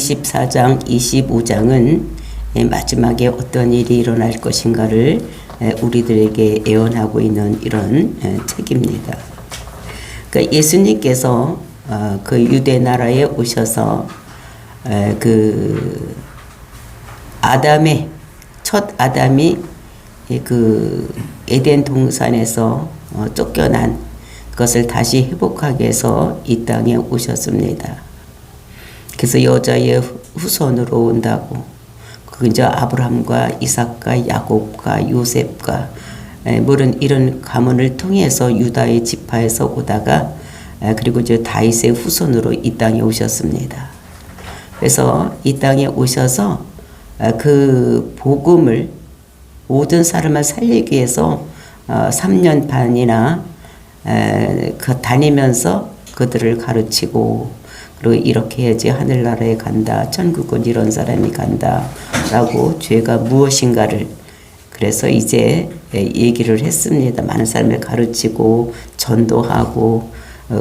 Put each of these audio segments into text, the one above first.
24장, 25장은 마지막에 어떤 일이 일어날 것인가를 우리들에게 예언하고 있는 이런 책입니다. 그러니까 예수님께서 그 유대 나라에 오셔서 그 첫 아담이 그 에덴 동산에서 쫓겨난 그것을 다시 회복하기 위해서 이 땅에 오셨습니다. 그래서 여자의 후손으로 온다고. 그 이제 아브라함과 이삭과 야곱과 요셉과 물론 이런 가문을 통해서 유다의 지파에서 오다가 그리고 이제 다윗의 후손으로 이 땅에 오셨습니다. 그래서 이 땅에 오셔서 그 복음을 모든 사람을 살리기 위해서 3년 반이나 다니면서 그들을 가르치고 그리고 이렇게 해야지 하늘나라에 간다, 천국은 이런 사람이 간다 라고 죄가 무엇인가를 그래서 이제 얘기를 했습니다. 많은 사람을 가르치고 전도하고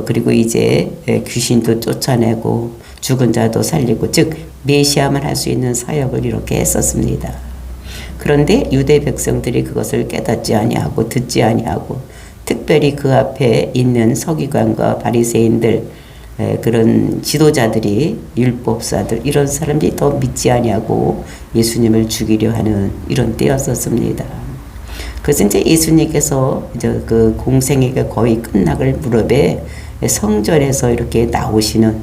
그리고 이제 귀신도 쫓아내고 죽은 자도 살리고 즉 메시아만 할 수 있는 사역을 이렇게 했었습니다. 그런데 유대 백성들이 그것을 깨닫지 아니하고 듣지 아니하고 특별히 그 앞에 있는 서기관과 바리새인들 그런 지도자들이 율법사들 이런 사람들이 더 믿지 아니하고 예수님을 죽이려 하는 이런 때였었습니다. 그래서 이제 예수님께서 이제 그 공생애가 거의 끝나갈 무렵에 성전에서 이렇게 나오시는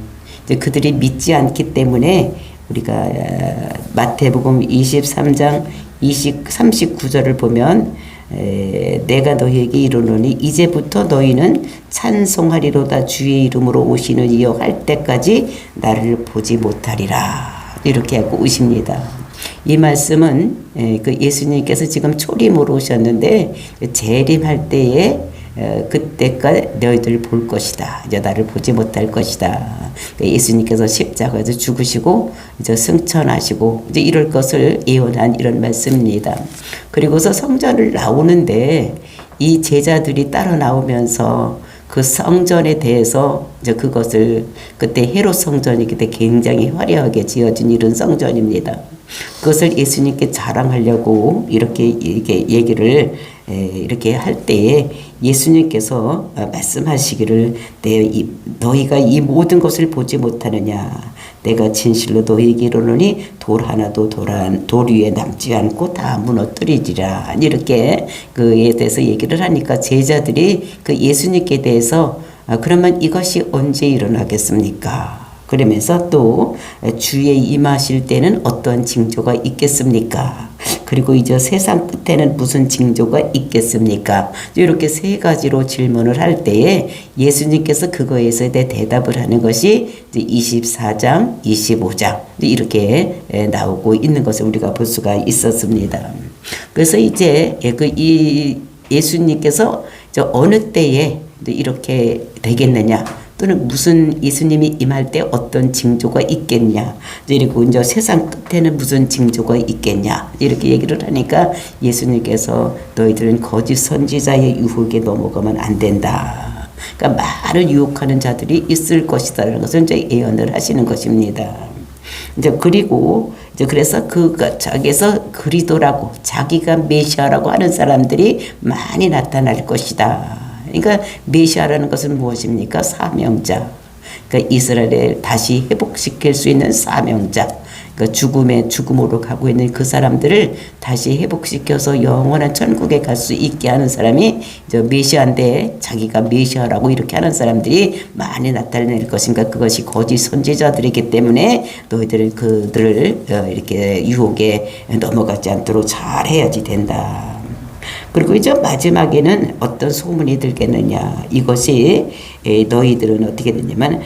이제 그들이 믿지 않기 때문에 우리가 마태복음 23장 39절을 보면 내가 너희에게 이르노니 이제부터 너희는 찬송하리로다 주의 이름으로 오시는 이여 할 때까지 나를 보지 못하리라 이렇게 하고 오십니다. 이 말씀은 그 예수님께서 지금 초림으로 오셨는데 재림할 때에 그때까지 너희들 볼 것이다. 이제 나를 보지 못할 것이다. 예수님께서 십자가에서 죽으시고 이제 승천하시고 이제 이럴 것을 예언한 이런 말씀입니다. 그리고서 성전을 나오는데 이 제자들이 따라 나오면서 그 성전에 대해서 이제 그것을 그때 헤롯 성전이기 때문에 굉장히 화려하게 지어진 이런 성전입니다. 그것을 예수님께 자랑하려고 이렇게 얘기를 이렇게 할 때에 예수님께서 말씀하시기를 너희가 이 모든 것을 보지 못하느냐 내가 진실로 너희에게 이르노니 돌 하나도 돌 위에 남지 않고 다 무너뜨리리라 이렇게 그에 대해서 얘기를 하니까 제자들이 그 예수님께 대해서 그러면 이것이 언제 일어나겠습니까? 그러면서 또 주의 임하실 때는 어떤 징조가 있겠습니까? 그리고 이제 세상 끝에는 무슨 징조가 있겠습니까? 이렇게 세 가지로 질문을 할 때에 예수님께서 그거에 대해 대답을 하는 것이 24장, 25장 이렇게 나오고 있는 것을 우리가 볼 수가 있었습니다. 그래서 이제 이 예수님께서 어느 때에 이렇게 되겠느냐? 또는 무슨 예수님이 임할 때 어떤 징조가 있겠냐 그리고 이제 세상 끝에는 무슨 징조가 있겠냐 이렇게 얘기를 하니까 예수님께서 너희들은 거짓 선지자의 유혹에 넘어가면 안 된다. 그러니까 많은 유혹하는 자들이 있을 것이다라는 것을 이제 예언을 하시는 것입니다. 이제 그리고 이제 그래서 자기에서 그리스도라고 자기가 메시아라고 하는 사람들이 많이 나타날 것이다. 그러니까 메시아라는 것은 무엇입니까? 사명자. 그러니까 이스라엘을 다시 회복시킬 수 있는 사명자. 그러니까 죽음으로 가고 있는 그 사람들을 다시 회복시켜서 영원한 천국에 갈 수 있게 하는 사람이 이제 메시아인데 자기가 메시아라고 이렇게 하는 사람들이 많이 나타낼 것인가 그것이 거짓 선지자들이기 때문에 너희들은 그들을 이렇게 유혹에 넘어가지 않도록 잘 해야지 된다. 그리고 이제 마지막에는 어떤 소문이 들겠느냐. 이것이 너희들은 어떻게 되냐면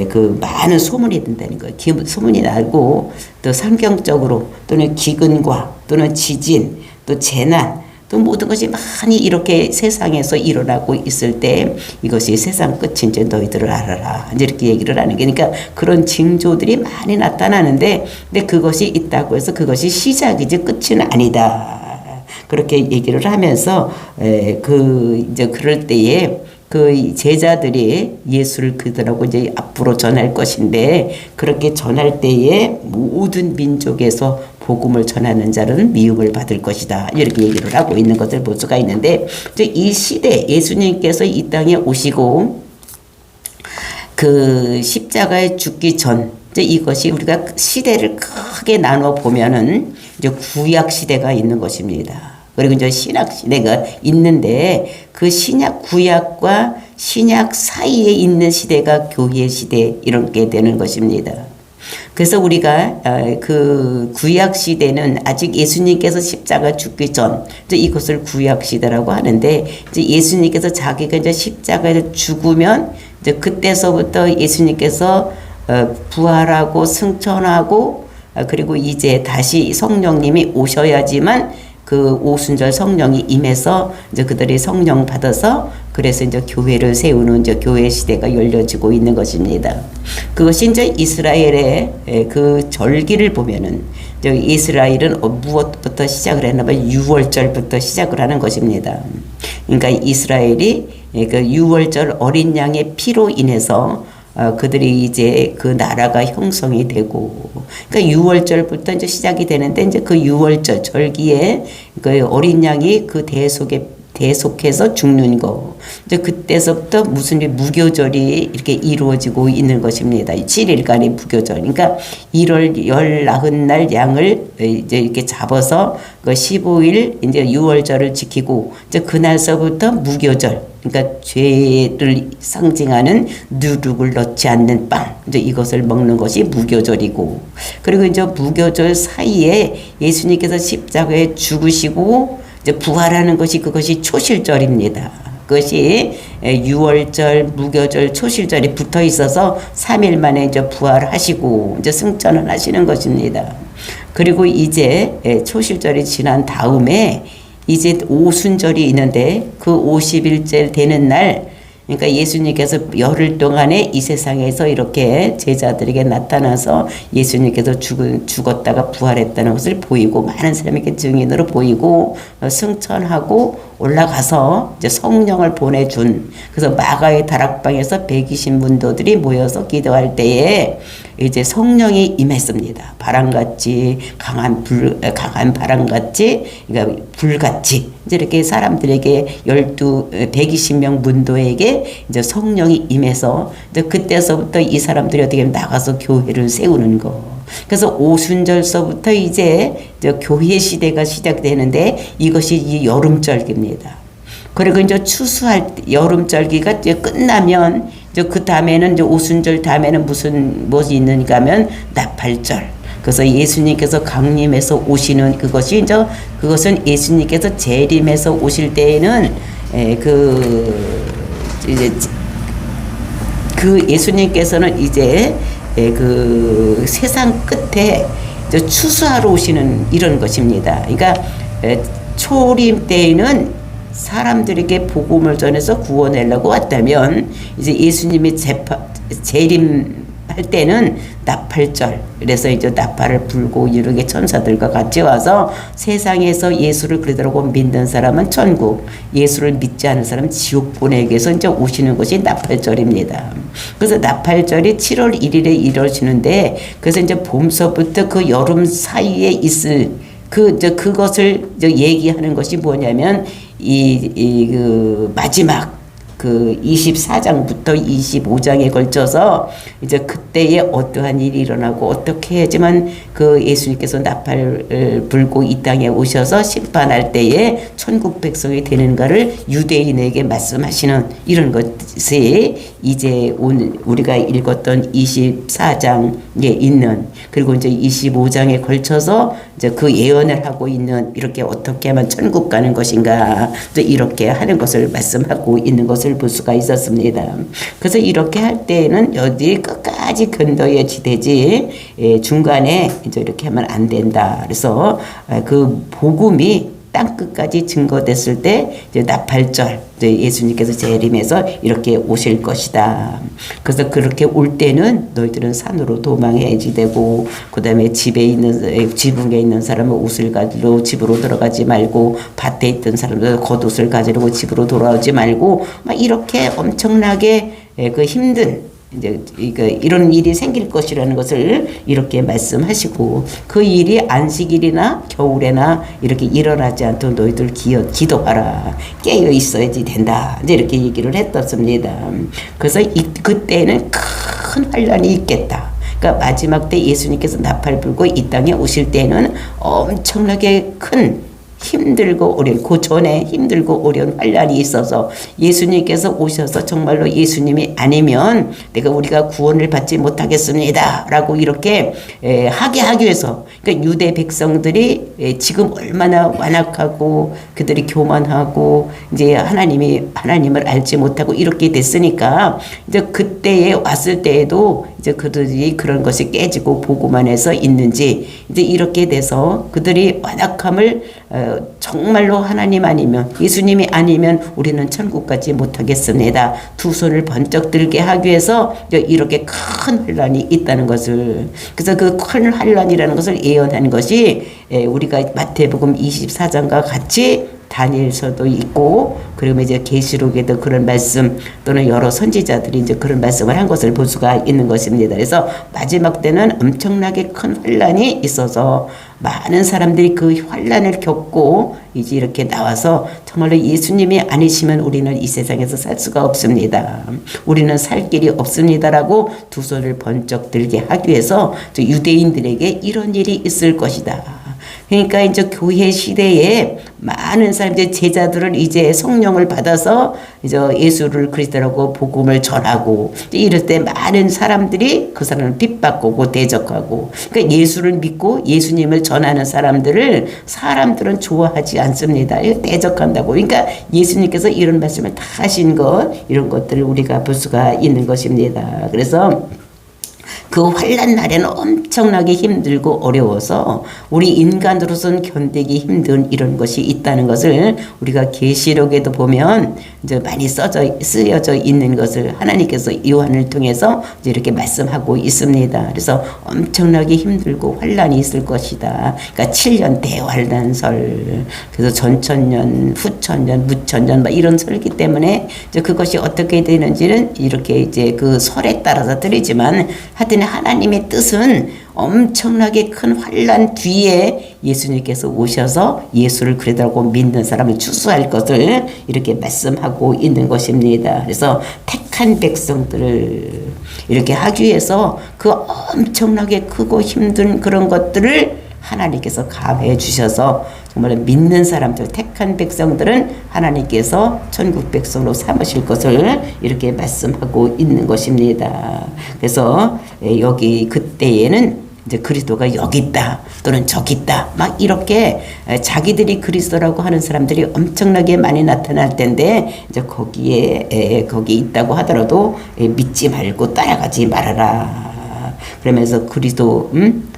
그 많은 소문이 든다는 거예요. 소문이 나고 또 성경적으로 또는 기근과 또는 지진 또 재난 또 모든 것이 많이 이렇게 세상에서 일어나고 있을 때 이것이 세상 끝인 줄 너희들을 알아라. 이제 이렇게 얘기를 하는 게 그러니까 그런 징조들이 많이 나타나는데 근데 그것이 있다고 해서 그것이 시작이지 끝은 아니다. 그렇게 얘기를 하면서 이제 그럴 때에 그 제자들이 예수를 그들하고 이제 앞으로 전할 것인데 그렇게 전할 때에 모든 민족에서 복음을 전하는 자는 미움을 받을 것이다. 이렇게 얘기를 하고 있는 것을 볼 수가 있는데 이 시대 예수님께서 이 땅에 오시고 그 십자가에 죽기 전 이제 이것이 우리가 시대를 크게 나눠 보면은 이제 구약 시대가 있는 것입니다. 그리고 이제 신약 시대가 있는데 그 신약 구약과 신약 사이에 있는 시대가 교회 시대 이렇게 되는 것입니다. 그래서 우리가 그 구약 시대는 아직 예수님께서 십자가 죽기 전 이제 이것을 구약 시대라고 하는데 이제 예수님께서 자기가 이제 십자가에 죽으면 이제 그때서부터 예수님께서 부활하고 승천하고 그리고 이제 다시 성령님이 오셔야지만 그 오순절 성령이 임해서 이제 그들이 성령 받아서 그래서 이제 교회를 세우는 이제 교회 시대가 열려지고 있는 것입니다. 그것이 이제 이스라엘의 그 절기를 보면은 이스라엘은 무엇부터 시작을 했나봐요. 유월절부터 시작을 하는 것입니다. 그러니까 이스라엘이 그 유월절 어린 양의 피로 인해서 그들이 이제 그 나라가 형성이 되고, 그러니까 6월절부터 이제 시작이 되는데, 이제 그 6월절 절기에 그 어린 양이 그 대속해서 죽는 거. 이제 그때서부터 무슨 무교절이 이렇게 이루어지고 있는 것입니다. 7일간의 무교절. 그러니까 1월 열 나흔날 양을 이제 이렇게 잡아서 그 15일 이제 6월절을 지키고, 이제 그날서부터 무교절. 그러니까 죄를 상징하는 누룩을 넣지 않는 빵. 이제 이것을 먹는 것이 무교절이고, 그리고 이제 무교절 사이에 예수님께서 십자가에 죽으시고 이제 부활하는 것이 그것이 초실절입니다. 그것이 6월절, 무교절, 초실절이 붙어 있어서 3일 만에 이제 부활하시고 이제 승천을 하시는 것입니다. 그리고 이제 초실절이 지난 다음에 이제 오순절이 있는데 그 50일째 되는 날, 그러니까 예수님께서 열흘 동안에 이 세상에서 이렇게 제자들에게 나타나서 예수님께서 죽었다가 부활했다는 것을 보이고 많은 사람에게 증인으로 보이고 승천하고 올라가서 이제 성령을 보내준, 그래서 마가의 다락방에서 120문도들이 모여서 기도할 때에 이제 성령이 임했습니다. 바람같이 강한 바람같이, 그러니까 불같이 이제 이렇게 사람들에게 120명 문도에게 이제 성령이 임해서 이제 그때서부터 이 사람들이 어떻게 나가서 교회를 세우는 거. 그래서 오순절서부터 이제 교회 시대가 시작되는데 이것이 이 여름절기입니다. 그리고 이제 추수할 때 여름절기가 이제 끝나면 이제 그 다음에는 이제 오순절 다음에는 무엇이 있는가 하면 나팔절. 그래서 예수님께서 강림해서 오시는 그것이 이제 그것은 예수님께서 재림해서 오실 때에는 그 예수님께서는 이제 그 세상 끝에 이제 추수하러 오시는 이런 것입니다. 그러니까 초림 때에는 사람들에게 복음을 전해서 구원하려고 왔다면 이제 예수님이 재림할 때는 나팔절, 그래서 이제 나팔을 불고 이렇게 천사들과 같이 와서 세상에서 예수를 그러더라고 믿는 사람은 천국, 예수를 믿지 않은 사람은 지옥 보내기 위해서 이제 오시는 것이 나팔절입니다. 그래서 나팔절이 7월 1일에 이루어지는데, 그래서 이제 봄서부터 그 여름 사이에 있을 그것을 얘기하는 것이 뭐냐면 그 마지막 그 24장부터 25장에 걸쳐서 이제 그때에 어떠한 일이 일어나고 어떻게 해야지만 그 예수님께서 나팔을 불고 이 땅에 오셔서 심판할 때에 천국 백성이 되는가를 유대인에게 말씀하시는 이런 것이 이제 오늘 우리가 읽었던 24장에 있는, 그리고 이제 25장에 걸쳐서 이제 그 예언을 하고 있는, 이렇게 어떻게 하면 천국 가는 것인가 이렇게 하는 것을 말씀하고 있는 것을 볼 수가 있었습니다. 그래서 이렇게 할 때는 여기 끝까지 견뎌야지 되지 중간에 이제 이렇게 하면 안 된다. 그래서 그 복음이 땅 끝까지 증거됐을 때 이제 나팔절, 이제 예수님께서 재림해서 이렇게 오실 것이다. 그래서 그렇게 올 때는 너희들은 산으로 도망해야지 되고, 그 다음에 지붕에 있는 사람은 옷을 가지러 집으로 들어가지 말고, 밭에 있던 사람들 겉옷을 가지려고 집으로 돌아오지 말고, 막 이렇게 엄청나게 그 힘든 이제 이런 일이 생길 것이라는 것을 이렇게 말씀하시고, 그 일이 안식일이나 겨울에나 이렇게 일어나지 않도록 너희들 기도하라, 깨어 있어야지 된다, 이제 이렇게 얘기를 했었습니다. 그래서 그때는 큰 환란이 있겠다. 그러니까 마지막 때 예수님께서 나팔 불고 이 땅에 오실 때는 엄청나게 큰 힘들고 어려운, 그 전에 힘들고 어려운 환란이 있어서 예수님께서 오셔서 정말로 예수님이 아니면 우리가 구원을 받지 못하겠습니다 라고 이렇게 하게 하기 위해서, 그러니까 유대 백성들이 지금 얼마나 완악하고 그들이 교만하고 이제 하나님을 알지 못하고 이렇게 됐으니까, 이제 그때에 왔을 때에도 이제 그들이 그런 것이 깨지고 보고만 해서 있는지, 이제 이렇게 돼서 그들이 완악함을 정말로 하나님 아니면, 예수님이 아니면 우리는 천국 가지 못하겠습니다, 두 손을 번쩍 들게 하기 위해서 이렇게 큰 환란이 있다는 것을, 그래서 그 큰 환란이라는 것을 예언한 것이 우리가 마태복음 24장과 같이 다니엘서도 있고, 그러면 이제 계시록에도 그런 말씀, 또는 여러 선지자들이 이제 그런 말씀을 한 것을 볼 수가 있는 것입니다. 그래서 마지막 때는 엄청나게 큰 환란이 있어서 많은 사람들이 그 환란을 겪고 이제 이렇게 나와서 정말로 예수님이 아니시면 우리는 이 세상에서 살 수가 없습니다, 우리는 살 길이 없습니다라고 두 손을 번쩍 들게 하기 위해서 유대인들에게 이런 일이 있을 것이다. 그러니까 이제 교회 시대에 많은 사람, 이제 제자들을 이제 성령을 받아서 이제 예수를 그리스도라고 복음을 전하고, 이럴 때 많은 사람들이 그 사람을 핍박하고 대적하고, 그러니까 예수를 믿고 예수님을 전하는 사람들은 좋아하지 않습니다. 대적한다고. 그러니까 예수님께서 이런 말씀을 다 하신 것, 이런 것들을 우리가 볼 수가 있는 것입니다. 그래서 그 환란 날에는 엄청나게 힘들고 어려워서 우리 인간으로서는 견디기 힘든 이런 것이 있다는 것을 우리가 계시록에도 보면 이제 많이 쓰여져 있는 것을 하나님께서 요한을 통해서 이제 이렇게 말씀하고 있습니다. 그래서 엄청나게 힘들고 환란이 있을 것이다. 그러니까 7년 대환란설, 그래서 전천년, 후천년, 무천년 막 이런 설이기 때문에 이제 그것이 어떻게 되는지는 이렇게 이제 그 설에 따라서 드리지만, 하여튼 하나님의 뜻은 엄청나게 큰 환란 뒤에 예수님께서 오셔서 예수를 그리스도라고 믿는 사람을 추수할 것을 이렇게 말씀하고 있는 것입니다. 그래서 택한 백성들을 이렇게 하기 위해서 그 엄청나게 크고 힘든 그런 것들을 하나님께서 감해 주셔서 정말 믿는 사람들, 택한 백성들은 하나님께서 천국 백성으로 삼으실 것을 이렇게 말씀하고 있는 것입니다. 그래서 여기 그때에는 이제 그리스도가 여기 있다 또는 저기 있다 막 이렇게 자기들이 그리스도라고 하는 사람들이 엄청나게 많이 나타날 텐데, 이제 거기 있다고 하더라도 믿지 말고 따라가지 말아라. 그러면서 그리스도,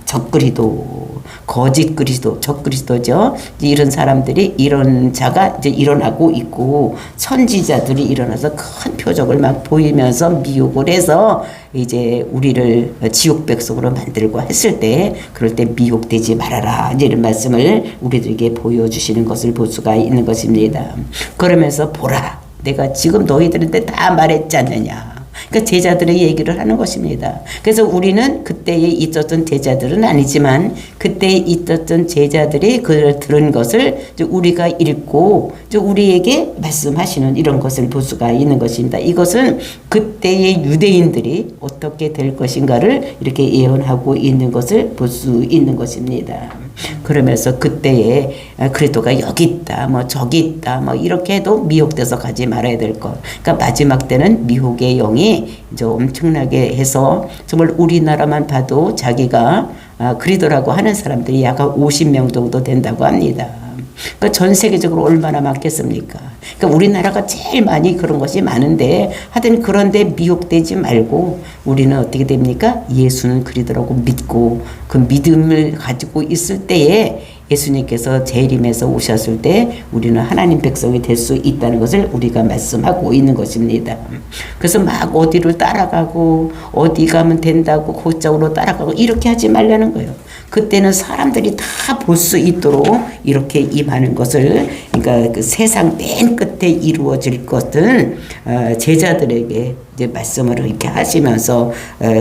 적그리스도, 거짓 그리스도, 적그리스도죠. 이런 사람들이, 이런 자가 이제 일어나고 있고, 선지자들이 일어나서 큰 표적을 막 보이면서 미혹을 해서 이제 우리를 지옥 백성으로 만들고 했을 때, 그럴 때 미혹되지 말아라, 이제 이런 말씀을 우리들에게 보여주시는 것을 볼 수가 있는 것입니다. 그러면서 보라, 내가 지금 너희들한테 다 말했지 않느냐. 그러니까 제자들의 얘기를 하는 것입니다. 그래서 우리는 그때에 있었던 제자들은 아니지만, 그때에 있었던 제자들이 그를 들은 것을 우리가 읽고 우리에게 말씀하시는 이런 것을 볼 수가 있는 것입니다. 이것은 그때의 유대인들이 어떻게 될 것인가를 이렇게 예언하고 있는 것을 볼 수 있는 것입니다. 그러면서 그때에 그리스도가 여기 있다, 뭐 저기 있다, 뭐 이렇게 해도 미혹돼서 가지 말아야 될 것. 그러니까 마지막 때는 미혹의 영이 이제 엄청나게 해서 정말 우리나라만 봐도 자기가 그리스도라고 하는 사람들이 약 50명 정도 된다고 합니다. 그러니까 전 세계적으로 얼마나 많겠습니까? 그러니까 우리나라가 제일 많이 그런 것이 많은데, 하여튼 그런데 미혹되지 말고 우리는 어떻게 됩니까? 예수는 그리스도라고 믿고 그 믿음을 가지고 있을 때에 예수님께서 재림해서 오셨을 때 우리는 하나님 백성이 될 수 있다는 것을 우리가 말씀하고 있는 것입니다. 그래서 막 어디를 따라가고 어디 가면 된다고 그쪽으로 따라가고 이렇게 하지 말라는 거예요. 그때는 사람들이 다 볼 수 있도록 이렇게 임하는 것을, 그러니까 그 세상 맨 끝에 이루어질 것은 제자들에게 이제 말씀을 이렇게 하시면서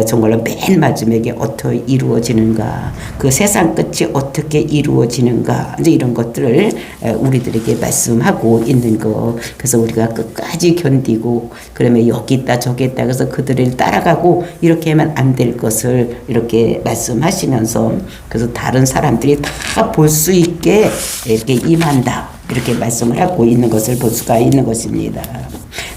정말로 맨 마지막에 어떻게 이루어지는가, 그 세상 끝이 어떻게 이루어지는가, 이제 이런 것들을 우리들에게 말씀하고 있는 거. 그래서 우리가 끝까지 견디고 그러면 여기 있다 저기 있다 그래서 그들을 따라가고 이렇게 하면 안 될 것을 이렇게 말씀하시면서, 그래서 다른 사람들이 다 볼 수 있게 이렇게 임한다, 이렇게 말씀을 하고 있는 것을 볼 수가 있는 것입니다.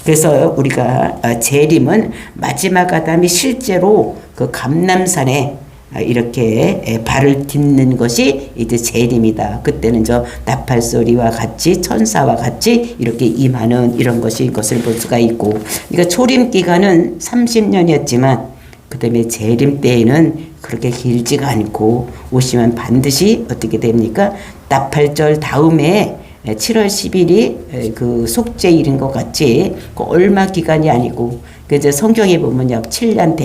그래서 우리가 재림은 마지막 아담이 실제로 그 감람산에 이렇게 발을 딛는 것이 이제 재림이다. 그때는 저 나팔 소리와 같이 천사와 같이 이렇게 임하는 이런 것을 볼 수가 있고, 그러니까 초림 기간은 30년이었지만 그 다음에 재림 때에는 그렇게 길지가 않고 오시면 반드시 어떻게 됩니까? 나팔절 다음에 7월 10일이 그 속죄일인 것 같이 그 얼마 기간이 아니고, 그 이제 성경에 보면요 7년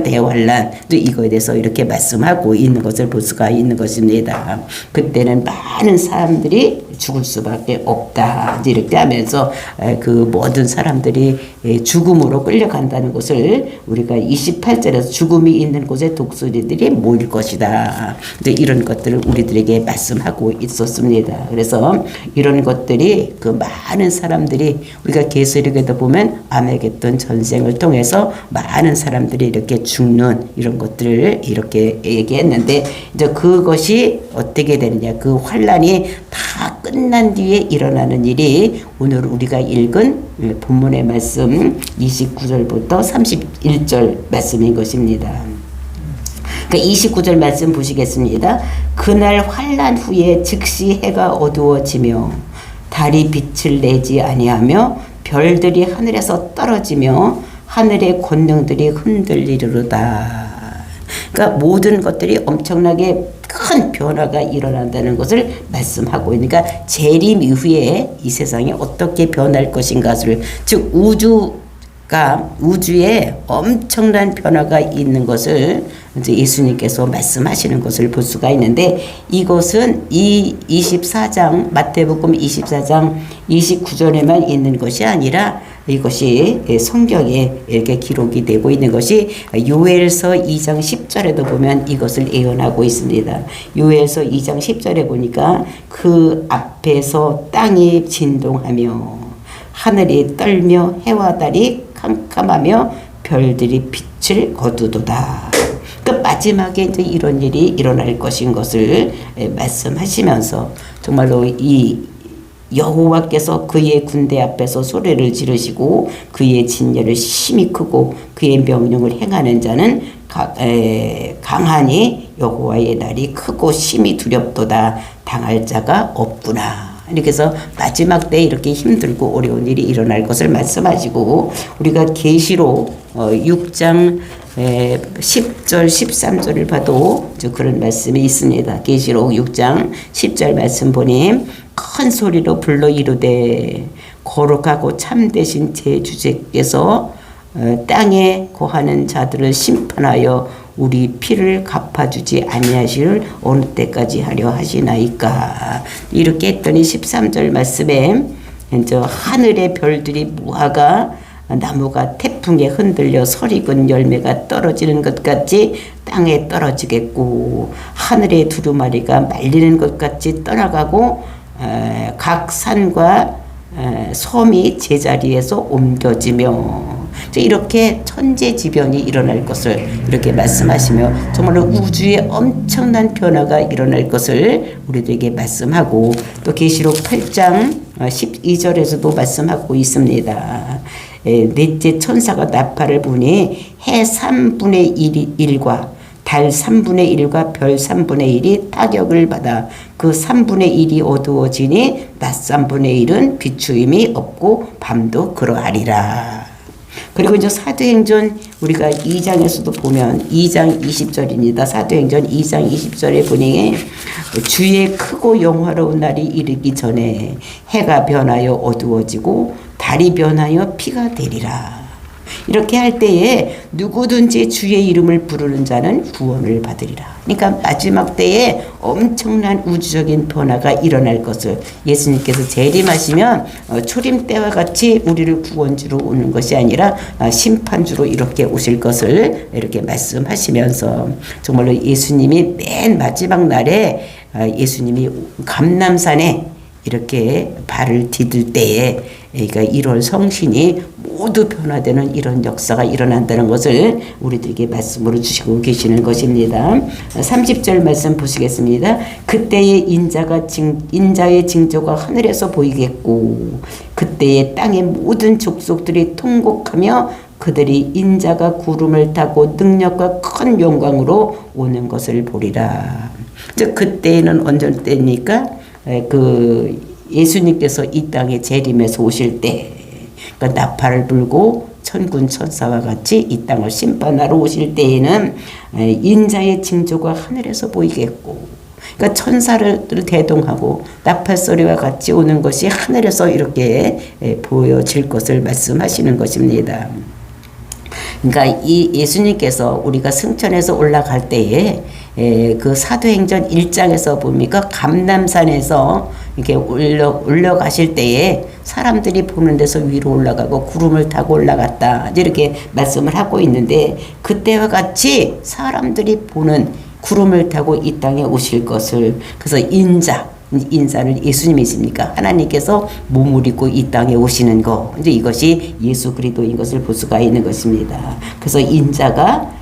대환란 또 이거에 대해서 이렇게 말씀하고 있는 것을 볼 수가 있는 것입니다. 그때는 많은 사람들이 죽을 수밖에 없다, 이렇게 하면서 그 모든 사람들이 죽음으로 끌려간다는 것을 우리가 28절에서 죽음이 있는 곳에 독수리들이 모일 것이다, 이제 이런 것들을 우리들에게 말씀하고 있었습니다. 그래서 이런 것들이 그 많은 사람들이 우리가 계시록에도 보면 아메겟돈 전쟁을 통해서 많은 사람들이 이렇게 죽는 이런 것들을 이렇게 얘기했는데, 이제 그것이 어떻게 되느냐, 그 환란이 다 끝난 뒤에 일어나는 일이 오늘 우리가 읽은 본문의 말씀 29절부터 31절 말씀인 것입니다. 그러니까 29절 말씀 보시겠습니다. 그날 환란 후에 즉시 해가 어두워지며 달이 빛을 내지 아니하며 별들이 하늘에서 떨어지며 하늘의 권능들이 흔들리리로다. 그러니까 모든 것들이 엄청나게 큰 변화가 일어난다는 것을 말씀하고 있으니까 재림 이후에 이 세상이 어떻게 변할 것인가를, 즉 우주에 엄청난 변화가 있는 것을 이제 예수님께서 말씀하시는 것을 볼 수가 있는데, 이것은 이 24장 마태복음 24장 29절에만 있는 것이 아니라 이것이 성경에 이렇게 기록이 되고 있는 것이 요엘서 2장 10절에도 보면 이것을 예언하고 있습니다. 요엘서 2장 10절에 보니까 그 앞에서 땅이 진동하며 하늘이 떨며 해와 달이 캄캄하며 별들이 빛을 거두도다. 그 마지막에 이제 이런 일이 일어날 것인 것을 말씀하시면서, 정말로 이 여호와께서 그의 군대 앞에서 소리를 지르시고 그의 진열을 심히 크고 그의 명령을 행하는 자는 강하니 여호와의 날이 크고 심히 두렵도다. 당할 자가 없구나. 이렇게 해서 마지막 때 이렇게 힘들고 어려운 일이 일어날 것을 말씀하시고, 우리가 계시록 6장 10절 13절을 봐도 그런 말씀이 있습니다. 계시록 6장 10절 말씀 보니 큰 소리로 불러 이르되 거룩하고 참되신 제 주제께서 땅에 거하는 자들을 심판하여 우리 피를 갚아주지 아니하시를 어느 때까지 하려 하시나이까. 이렇게 했더니 13절 말씀에 이제 하늘의 별들이 무화과 나무가 태풍에 흔들려 설익은 열매가 떨어지는 것 같이 땅에 떨어지겠고, 하늘의 두루마리가 말리는 것 같이 떠나가고 각 산과 섬이 제자리에서 옮겨지며, 이렇게 천재지변이 일어날 것을 이렇게 말씀하시며 정말로 우주에 엄청난 변화가 일어날 것을 우리들에게 말씀하고, 또 계시록 8장 12절에서도 말씀하고 있습니다. 넷째 천사가 나팔을 부니 해 3분의 1과 달 3분의 1과 별 3분의 1이 타격을 받아 그 3분의 1이 어두워지니 낮 3분의 1은 비추임이 없고 밤도 그러하리라. 그리고 이제 사도행전 우리가 2장에서도 보면 2장 20절입니다. 사도행전 2장 20절에 보니 주의 크고 영화로운 날이 이르기 전에 해가 변하여 어두워지고 달이 변하여 피가 되리라. 이렇게 할 때에 누구든지 주의 이름을 부르는 자는 구원을 받으리라. 그러니까 마지막 때에 엄청난 우주적인 변화가 일어날 것을 예수님께서 재림하시면 초림 때와 같이 우리를 구원주로 오는 것이 아니라 심판주로 이렇게 오실 것을 이렇게 말씀하시면서 정말로 예수님이 맨 마지막 날에 예수님이 감람산에 이렇게 발을 디딜 때에 그러니까 1월 성신이 모두 변화되는 이런 역사가 일어난다는 것을 우리들에게 말씀으로 주시고 계시는 것입니다. 30절 말씀 보시겠습니다. 그때의 인자의 징조가 하늘에서 보이겠고 그때의 땅의 모든 족속들이 통곡하며 그들이 인자가 구름을 타고 능력과 큰 영광으로 오는 것을 보리라. 즉 그때는 언제 때입니까? 그 예수님께서 이 땅에 재림해서 오실 때, 그러니까 나팔을 불고 천군 천사와 같이 이 땅을 심판하러 오실 때에는 인자의 징조가 하늘에서 보이겠고, 그러니까 천사를 대동하고 나팔 소리와 같이 오는 것이 하늘에서 이렇게 보여질 것을 말씀하시는 것입니다. 그러니까 이 예수님께서 우리가 승천해서 올라갈 때에 그 사도행전 1장에서 봅니까? 감람산에서 이렇게 올라가실 때에 사람들이 보는 데서 위로 올라가고 구름을 타고 올라갔다. 이렇게 말씀을 하고 있는데 그때와 같이 사람들이 보는 구름을 타고 이 땅에 오실 것을 그래서 인자는 예수님이십니까? 하나님께서 몸을 입고 이 땅에 오시는 거. 이제 이것이 예수 그리스도인 것을 볼 수가 있는 것입니다. 그래서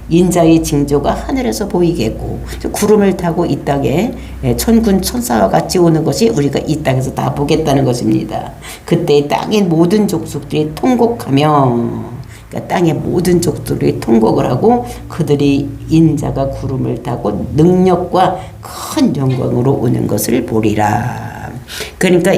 인자의 징조가 하늘에서 보이겠고 구름을 타고 이 땅에 천군 천사와 같이 오는 것이 우리가 이 땅에서 다 보겠다는 것입니다. 그때 땅의 모든 족속들이 통곡하며 그러니까 땅의 모든 족들이 통곡을 하고 그들이 인자가 구름을 타고 능력과 큰 영광으로 오는 것을 보리라. 그러니까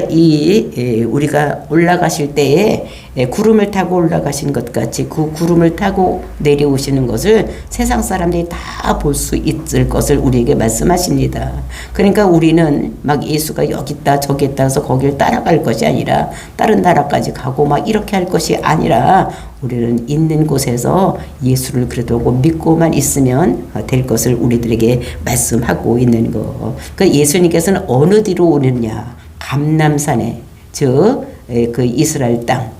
우리가 올라가실 때에 구름을 타고 올라가신 것 같이 그 구름을 타고 내려오시는 것을 세상 사람들이 다 볼 수 있을 것을 우리에게 말씀하십니다. 그러니까 우리는 막 예수가 여기 있다 저기 있다 해서 거길 따라갈 것이 아니라 다른 나라까지 가고 막 이렇게 할 것이 아니라 우리는 있는 곳에서 예수를 그래도 믿고만 있으면 될 것을 우리들에게 말씀하고 있는 거. 그러니까 예수님께서는 어느 뒤로 오느냐? 감람산에 그 이스라엘 땅,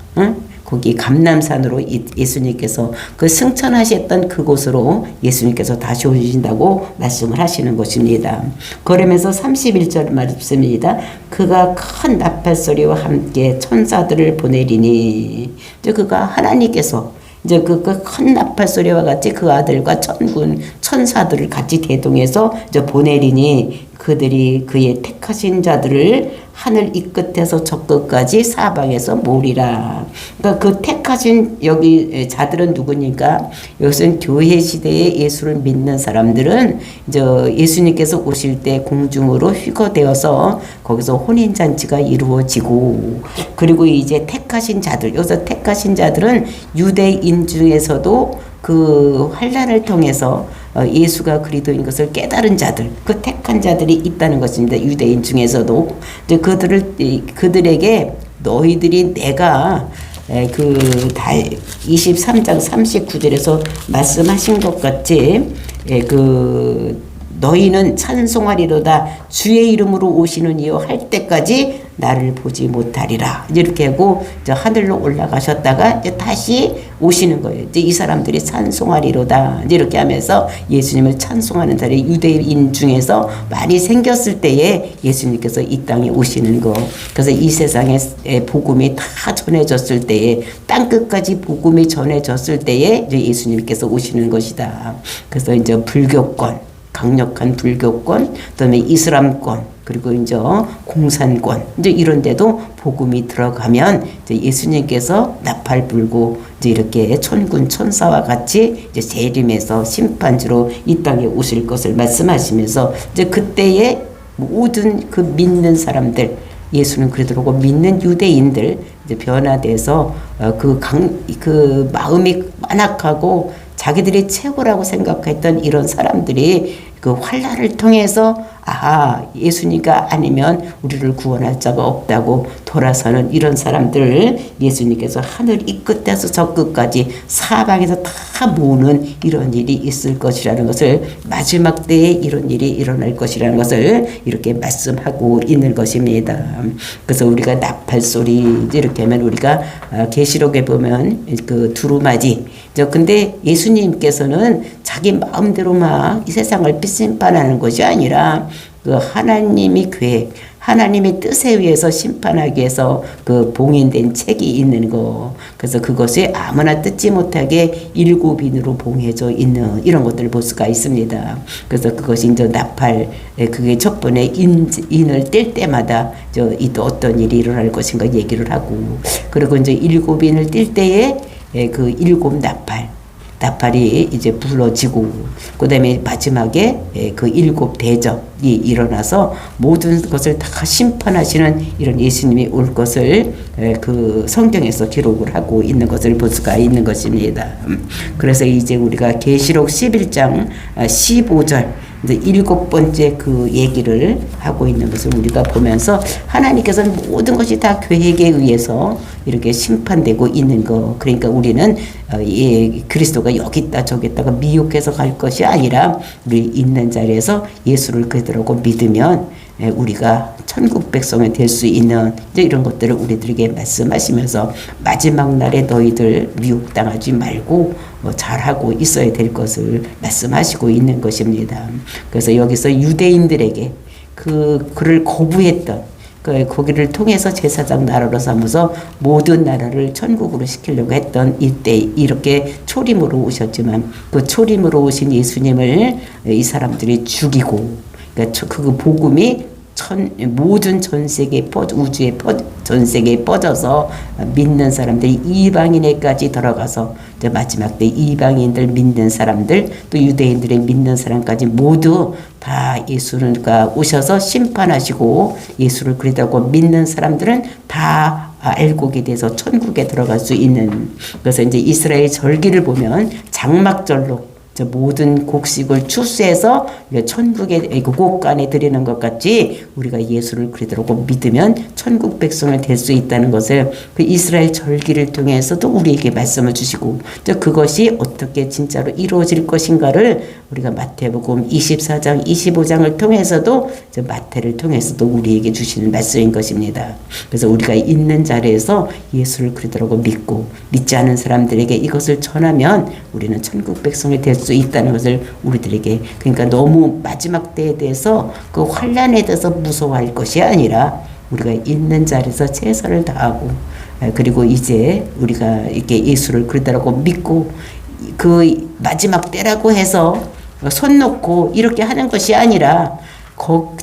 거기 감람산으로 예수님께서 그 승천하셨던 그곳으로 예수님께서 다시 오신다고 말씀을 하시는 것입니다. 그러면서 31절 말씀입니다. 그가 큰 나팔 소리와 함께 천사들을 보내리니 이제 그가 하나님께서 이제 그 큰 나팔 소리와 같이 그 아들과 천군 천사들을 같이 대동해서 이제 보내리니 그들이 그의 택하신 자들을 하늘 이 끝에서 저 끝까지 사방에서 모으리라. 그러니까 그 택하신 여기 자들은 누구니까? 여기서는 교회 시대에 예수를 믿는 사람들은 이제 예수님께서 오실 때 공중으로 휘거되어서 거기서 혼인 잔치가 이루어지고 그리고 이제 택하신 자들 여기서 택하신 자들은 유대인 중에서도 그 환란을 통해서 예수가 그리스도인 것을 깨달은 자들, 그 택한 자들이 있다는 것입니다. 유대인 중에서도 그들에게 너희들이 내가 그 23장 39절에서 말씀하신 것 같이 그 너희는 찬송하리로다 주의 이름으로 오시는 이여 할 때까지 나를 보지 못하리라. 이렇게 하고 이제 하늘로 올라가셨다가 이제 다시 오시는 거예요. 이제 이 사람들이 찬송하리로다. 이렇게 하면서 예수님을 찬송하는 자리 유대인 중에서 많이 생겼을 때에 예수님께서 이 땅에 오시는 거. 그래서 이 세상에 복음이 다 전해졌을 때에 땅 끝까지 복음이 전해졌을 때에 이제 예수님께서 오시는 것이다. 그래서 이제 불교권 강력한 불교권, 그다음에 이슬람권, 그리고 이제 공산권, 이제 이런 데도 복음이 들어가면 이제 예수님께서 나팔 불고 이제 이렇게 천군 천사와 같이 이제 재림해서 심판주로 이 땅에 오실 것을 말씀하시면서 이제 그때에 모든 그 믿는 사람들, 예수는 그러더라고 믿는 유대인들 이제 변화돼서 그 마음이 완악하고 자기들이 최고라고 생각했던 이런 사람들이 그 환난을 통해서 예수님가 아니면 우리를 구원할 자가 없다고 돌아서는 이런 사람들을 예수님께서 하늘 이 끝에서 저 끝까지 사방에서 다 모으는 이런 일이 있을 것이라는 것을, 마지막 때에 이런 일이 일어날 것이라는 것을 이렇게 말씀하고 있는 것입니다. 그래서 우리가 나팔 소리 이렇게 하면 우리가 계시록에 보면 그 두루마지, 근데 예수님께서는 자기 마음대로 막 이 세상을 심판하는 것이 아니라 그 하나님이 계획, 하나님의 뜻에 의해서 심판하기 위해서 그 봉인된 책이 있는 거. 그래서 그것이 아무나 뜯지 못하게 7인으로 봉해져 있는 이런 것들을 볼 수가 있습니다. 그래서 그것이 이제 나팔, 그게 첫 번에 인을 뗄 때마다 또 어떤 일이 일어날 것인가 얘기를 하고, 그리고 이제 7인을 뗄 때에 그 7나팔이 이제 불러지고, 그 다음에 마지막에 그 7대접이 일어나서 모든 것을 다 심판하시는 이런 예수님이 올 것을 그 성경에서 기록을 하고 있는 것을 볼 수가 있는 것입니다. 그래서 이제 우리가 계시록 11장 15절 이제 7번째 그 얘기를 하고 있는 것을 우리가 보면서, 하나님께서는 모든 것이 다 계획에 의해서 이렇게 심판되고 있는 거. 그러니까 우리는 그리스도가 여기 있다 저기 있다가 미혹해서 갈 것이 아니라 우리 있는 자리에서 예수를 그대로고 믿으면 우리가 천국 백성이 될 수 있는 이제 이런 것들을 우리들에게 말씀하시면서, 마지막 날에 너희들 미혹당하지 말고 잘하고 있어야 될 것을 말씀하시고 있는 것입니다. 그래서 여기서 유대인들에게 그를 거부했던 거기를 통해서 제사장 나라로 삼아서 모든 나라를 천국으로 시키려고 했던 이때 이렇게 초림으로 오셨지만, 그 초림으로 오신 예수님을 이 사람들이 죽이고, 그러니까 그 복음이 모든 전 세계 우주에 전 세계에 퍼져서 믿는 사람들이 이방인에까지 들어가서 마지막 때 이방인들 믿는 사람들, 또 유대인들의 믿는 사람까지 모두 다 예수가 오셔서 심판하시고, 예수를 그리다고 믿는 사람들은 다 알곡이 돼서 천국에 들어갈 수 있는. 그래서 이제 이스라엘 절기를 보면 장막절로 모든 곡식을 추수해서 천국의 곳간에 드리는 것 같이 우리가 예수를 그리도록 믿으면 천국 백성을 될 수 있다는 것을 그 이스라엘 절기를 통해서도 우리에게 말씀을 주시고, 그것이 어떻게 진짜로 이루어질 것인가를 우리가 마태복음 24장 25장을 통해서도 마태를 통해서도 우리에게 주시는 말씀인 것입니다. 그래서 우리가 있는 자리에서 예수를 그리도록 믿고, 믿지 않은 사람들에게 이것을 전하면 우리는 천국 백성이 될 수 있다는 것을 우리들에게, 그러니까 너무 마지막 때에 대해서 그 환난에 대해서 무서워할 것이 아니라 우리가 있는 자리에서 최선을 다하고, 그리고 이제 우리가 이렇게 예수를 그리다라고 믿고, 그 마지막 때라고 해서 손 놓고 이렇게 하는 것이 아니라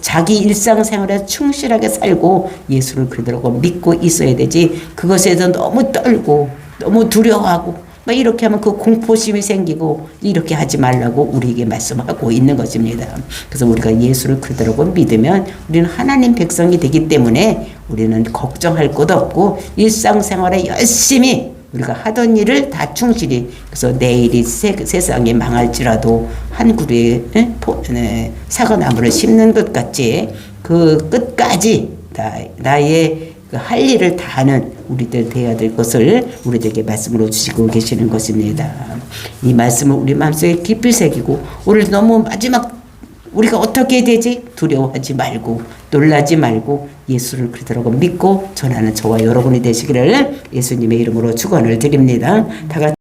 자기 일상생활에 충실하게 살고 예수를 그리다라고 믿고 있어야 되지, 그것에 대해서 너무 떨고 너무 두려워하고 이렇게 하면 그 공포심이 생기고, 이렇게 하지 말라고 우리에게 말씀하고 있는 것입니다. 그래서 우리가 예수를 그대로 믿으면 우리는 하나님 백성이 되기 때문에 우리는 걱정할 것도 없고, 일상생활에 열심히 우리가 하던 일을 다 충실히, 그래서 내일이 세상이 망할지라도 한 그루의 사과나무를 심는 것 같이 그 끝까지 나의 할 일을 다 하는 우리들 되어야 될 것을 우리들에게 말씀으로 주시고 계시는 것입니다. 이 말씀을 우리 마음속에 깊이 새기고, 오늘 너무 마지막 우리가 어떻게 되지? 두려워하지 말고 놀라지 말고 예수를 그리도록 믿고 전하는 저와 여러분이 되시기를 예수님의 이름으로 축원을 드립니다. 다 같이